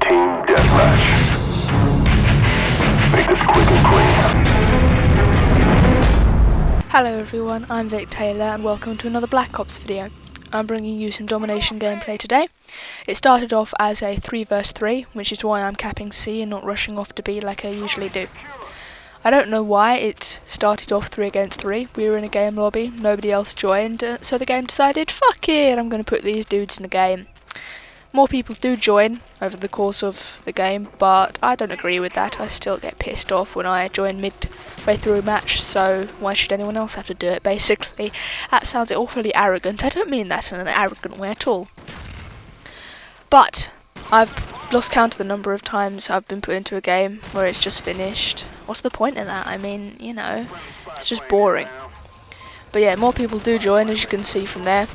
Team deathmatch. Make this quick and clean. Hello everyone, I'm Vic Taylor and welcome to another Black Ops video. I'm bringing you some Domination gameplay today. It started off as a 3 vs 3, which is why I'm capping C and not rushing off to B like I usually do. I don't know why it started off 3 against 3. We were in a game lobby, nobody else joined, so the game decided, fuck it, I'm going to put these dudes in a game. More people do join over the course of the game, but I don't agree with that. I still get pissed off when I join midway through a match, so why should anyone else have to do it, basically? That sounds awfully arrogant. I don't mean that in an arrogant way at all. But I've lost count of the number of times I've been put into a game where it's just finished. What's the point in that? I mean, you know, it's just boring. But yeah, more people do join, as you can see from there.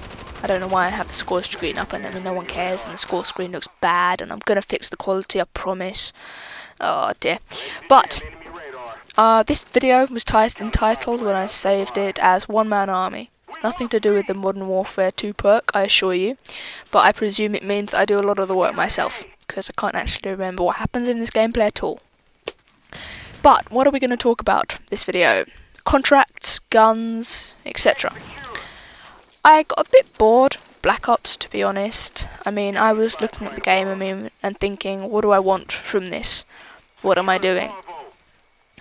I don't know why I have the score screen up, and I mean no one cares, and the score screen looks bad, and I'm gonna fix the quality, I promise. Oh dear. But this video was entitled when I saved it as One Man Army. Nothing to do with the Modern Warfare 2 perk, I assure you, but I presume it means that I do a lot of the work myself, because I can't actually remember what happens in this gameplay at all. But what are we going to talk about this video? Contracts, guns, etc. I got a bit bored of Black Ops, to be honest. I mean, I was looking at the game and thinking, what do I want from this? What am I doing?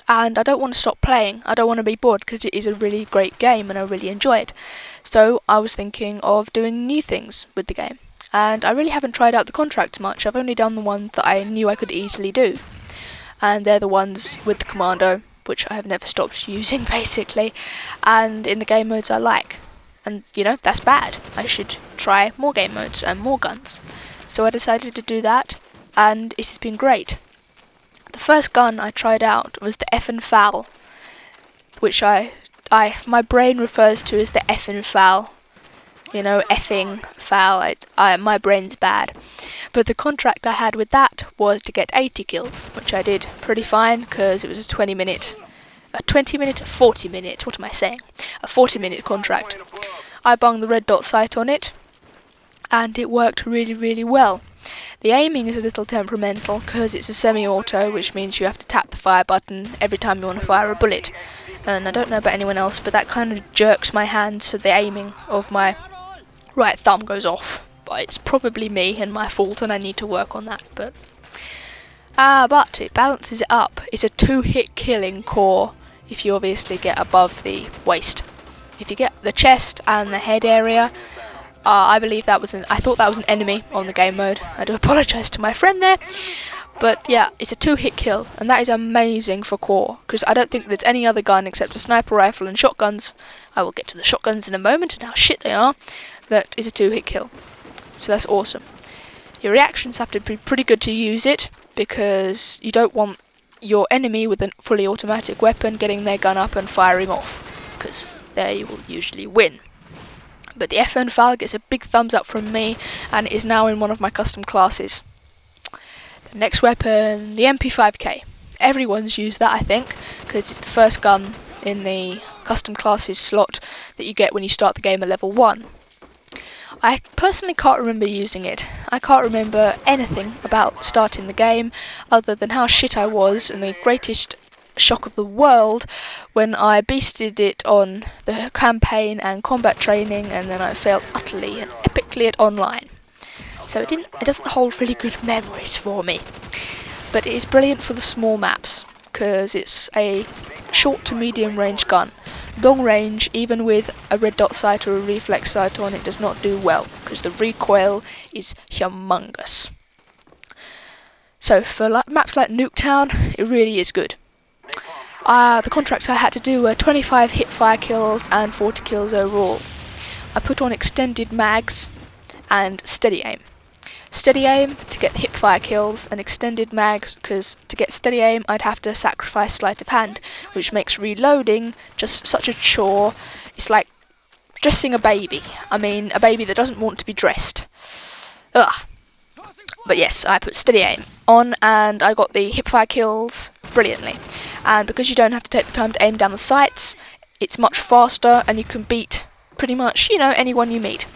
And I don't want to stop playing. I don't want to be bored because it is a really great game and I really enjoy it. So I was thinking of doing new things with the game. And I really haven't tried out the contracts much. I've only done the ones that I knew I could easily do. And they're the ones with the Commando, which I have never stopped using basically. And in the game modes I like. And, you know, that's bad. I should try more game modes and more guns. So I decided to do that, and it has been great. The first gun I tried out was the FAL, which my brain refers to as the FAL. You know, effing FAL. My brain's bad. But the contract I had with that was to get 80 kills, which I did pretty fine, because it was a 40 minute, what am I saying? A 40-minute contract. I bunged the red dot sight on it, and it worked really, really well. The aiming is a little temperamental, because it's a semi-auto, which means you have to tap the fire button every time you want to fire a bullet. And I don't know about anyone else, but that kind of jerks my hand, so the aiming of my right thumb goes off. But it's probably me and my fault, and I need to work on that. But it balances it up. It's a 2-hit killing core, if you obviously get above the waist. If you get the chest and the head area, I thought that was an enemy on the game mode. I do apologise to my friend there. But yeah, it's a 2-hit kill, and that is amazing for core, because I don't think there's any other gun except a sniper rifle and shotguns. I will get to the shotguns in a moment and how shit they are. That is a 2-hit kill. So that's awesome. Your reactions have to be pretty good to use it, because you don't want your enemy with a fully automatic weapon getting their gun up and firing off, because there you will usually win. But the FAL gets a big thumbs up from me, and is now in one of my custom classes. The next weapon, the MP5K. Everyone's used that, I think, because it's the first gun in the custom classes slot that you get when you start the game at level 1. I personally can't remember using it. I can't remember anything about starting the game, other than how shit I was and the greatest shock of the world when I beasted it on the campaign and combat training, and then I failed utterly and epically at online. So it doesn't hold really good memories for me. But it is brilliant for the small maps, because it's a short to medium range gun. Long range, even with a red dot sight or a reflex sight on, it does not do well, because the recoil is humongous. So for maps like Nuketown, it really is good. The contracts I had to do were 25 hip-fire kills and 40 kills overall. I put on extended mags and steady aim. Steady aim to get hip-fire kills, and extended mags because to get steady aim I'd have to sacrifice sleight of hand, which makes reloading just such a chore. It's like dressing a baby. I mean, a baby that doesn't want to be dressed. Ugh. But yes, I put steady aim on, and I got the hip-fire kills brilliantly. And because you don't have to take the time to aim down the sights, it's much faster, and you can beat pretty much, you know, anyone you meet.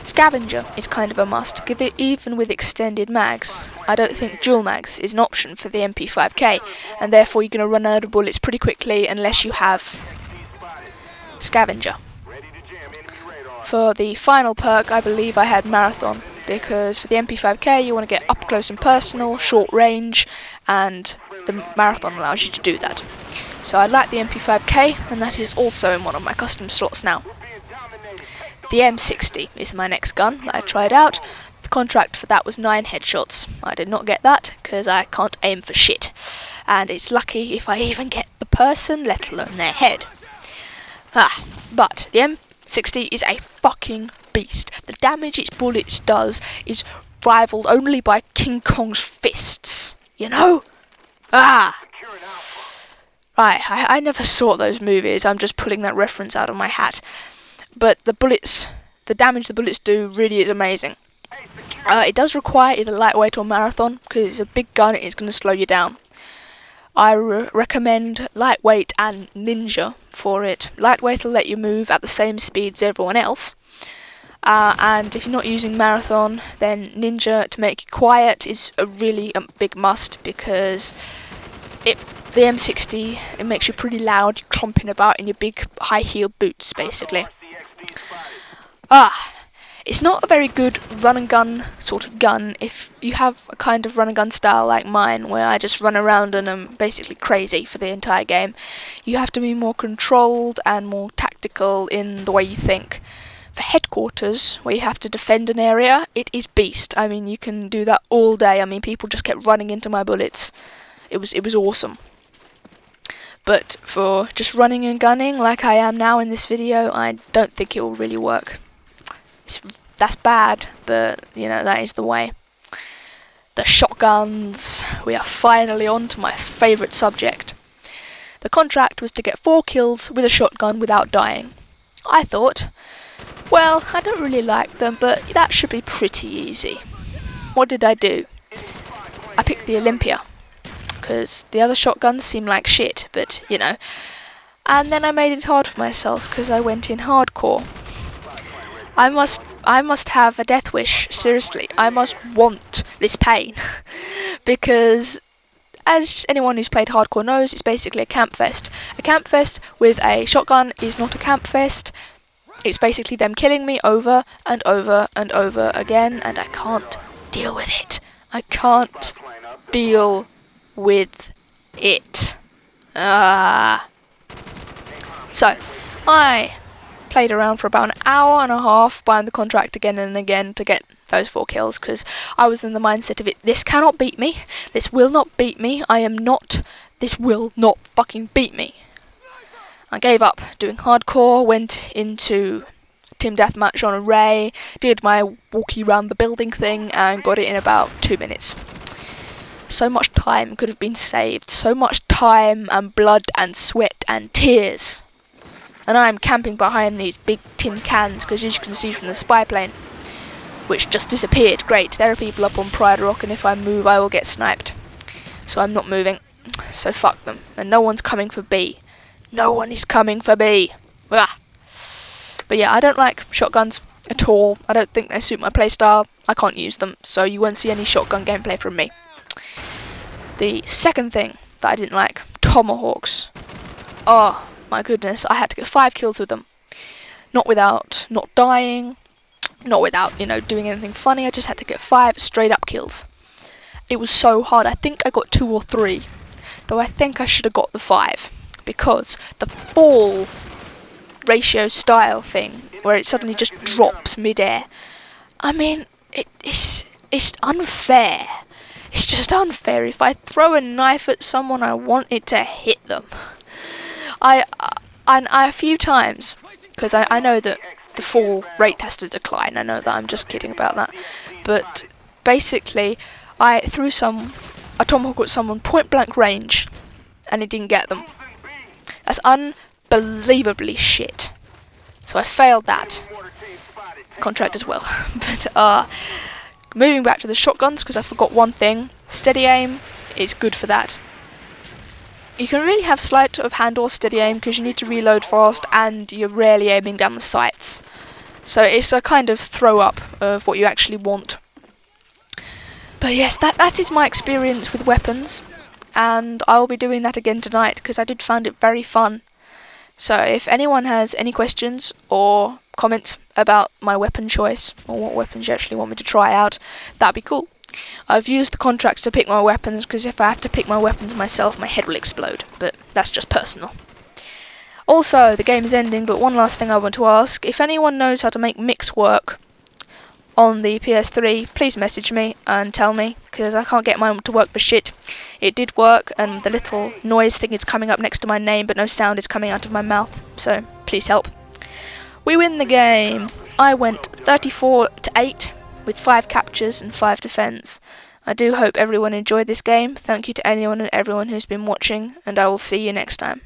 Scavenger is kind of a must, even with extended mags. I don't think dual mags is an option for the MP5K, and therefore you're going to run out of bullets pretty quickly unless you have Scavenger. For the final perk, I believe I had Marathon, because for the MP5K you want to get up close and personal, short range, and the Marathon allows you to do that. So I like the MP5K, and that is also in one of my custom slots now. The M60 is my next gun that I tried out. The contract for that was 9 headshots. I did not get that because I can't aim for shit. And it's lucky if I even get the person, let alone their head. But the M60 is a fucking beast. The damage its bullets does is rivaled only by King Kong's fists. You know? Right, I never saw those movies. I'm just pulling that reference out of my hat. But the damage the bullets do really is amazing. It does require either lightweight or marathon, because it's a big gun, it is going to slow you down. I recommend lightweight and ninja for it. Lightweight will let you move at the same speed as everyone else. And if you're not using marathon, then ninja, to make you quiet, is a really big must, because the M60, it makes you pretty loud, you're clomping about in your big high-heeled boots, basically. It's not a very good run-and-gun sort of gun if you have a kind of run-and-gun style like mine, where I just run around and I'm basically crazy for the entire game. You have to be more controlled and more tactical in the way you think. For headquarters, where you have to defend an area, it is beast. I mean, you can do that all day. I mean, people just kept running into my bullets. It was awesome. But for just running and gunning, like I am now in this video, I don't think it will really work. That's bad, but, you know, that is the way. The shotguns. We are finally on to my favourite subject. The contract was to get 4 kills with a shotgun without dying. I thought, well, I don't really like them, but that should be pretty easy. What did I do? I picked the Olympia, because the other shotguns seem like shit, but, you know. And then I made it hard for myself, because I went in hardcore. I must have a death wish, seriously. I must want this pain. Because, as anyone who's played hardcore knows, it's basically a camp fest. A camp fest with a shotgun is not a camp fest. It's basically them killing me over and over and over again, and I can't deal with it. I can't deal with it. So, I played around for about an hour and a half, buying the contract again and again to get those 4 kills, because I was in the mindset of it, this cannot beat me, this will not beat me, this will not fucking beat me. I gave up doing hardcore, went into Team Deathmatch on Array, did my walkie around the building thing, and got it in about 2 minutes. So much time could have been saved, so much time and blood and sweat and tears. And I'm camping behind these big tin cans, because as you can see from the spy plane, which just disappeared, great, there are people up on Pride Rock, and if I move I will get sniped. So I'm not moving, so fuck them, and no one's coming for B. No one is coming for B. But yeah, I don't like shotguns at all. I don't think they suit my playstyle. I can't use them, so you won't see any shotgun gameplay from me. The second thing that I didn't like, tomahawks. Oh my goodness, I had to get 5 kills with them. Not without not dying, not without, you know, doing anything funny. I just had to get 5 straight up kills. It was so hard. I think I got 2 or 3, though I think I should have got the 5, because the fall ratio style thing, where it suddenly just drops mid-air, I mean, it's unfair. It's just unfair. If I throw a knife at someone, I want it to hit them. I a few times, because I know that the fall rate has to decline. I know that, I'm just kidding about that. But basically, I threw a tomahawk at someone point blank range, and it didn't get them. That's unbelievably shit. So I failed that contract as well. But moving back to the shotguns, because I forgot one thing. Steady aim is good for that. You can really have sleight of hand or steady aim, because you need to reload fast and you're rarely aiming down the sights. So it's a kind of throw up of what you actually want. But yes, that is my experience with weapons, and I'll be doing that again tonight because I did find it very fun. So if anyone has any questions or comments about my weapon choice, or what weapons you actually want me to try out, that'd be cool. I've used the contracts to pick my weapons because if I have to pick my weapons myself, my head will explode, but that's just personal. Also, the game is ending, but one last thing I want to ask, if anyone knows how to make mix work on the PS3, please message me and tell me, because I can't get mine to work for shit. It did work, and the little noise thing is coming up next to my name, but no sound is coming out of my mouth, so please help. We win the game. I went 34-8 with 5 captures and 5 defense. I do hope everyone enjoyed this game. Thank you to anyone and everyone who's been watching, and I will see you next time.